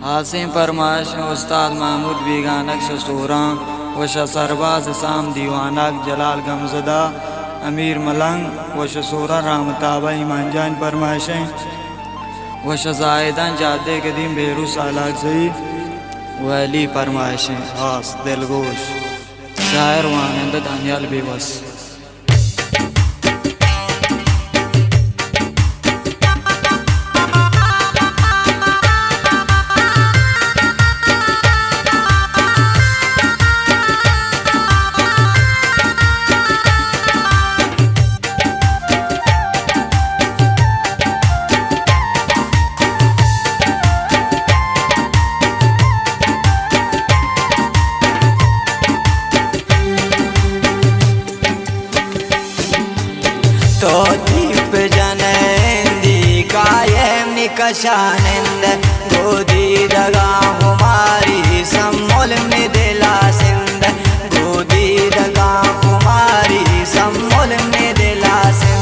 हासिम फरमाश उस्ताद महमूद बीगानक शसूरा वश सरबाज साम दीवानक जलाल गमजदा अमीर मलंग वश सूरा रामताबा ईमान जान फरमाशें वश जायदान जादे कदीम बेरू सालाक सही वली फरमाशें खास दिलगोश शायर वानंद दानियाल बेबस। तो दीप जनेंदी कायम निकशानंद गोदी दगा हमारी सम्मोल में दिला सिंध गोदी दगा हमारी सम्मोल में दिला सिंध।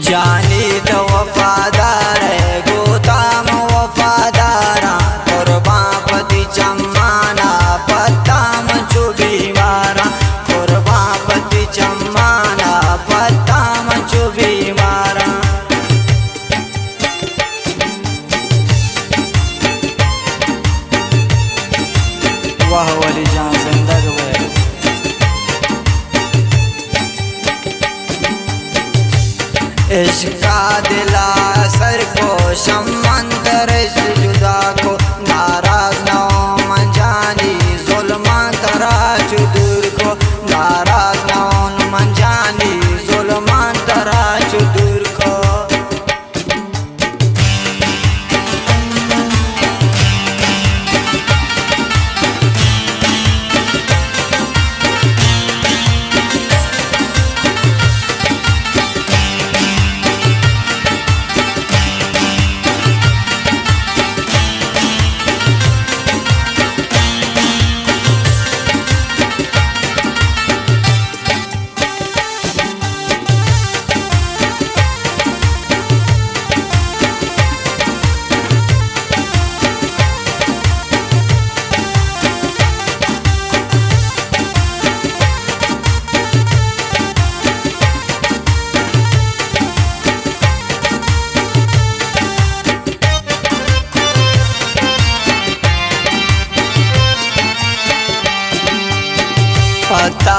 जानी तो वफादार है गोताम वफादारा कुर्बान पति चम्माना पत्ताम चुभी मारा कुर्बान पति चम्माना पत्ताम चुभी मारा। वाह वली जान जिंदग वे इश्का दिला सर को शमंतर से जुदा को नाराज न हो मंजानी जुल्मा तरा चुदूर को नाराज न हो मंजानी जुल्मा तरा चुदूर को। पत्ता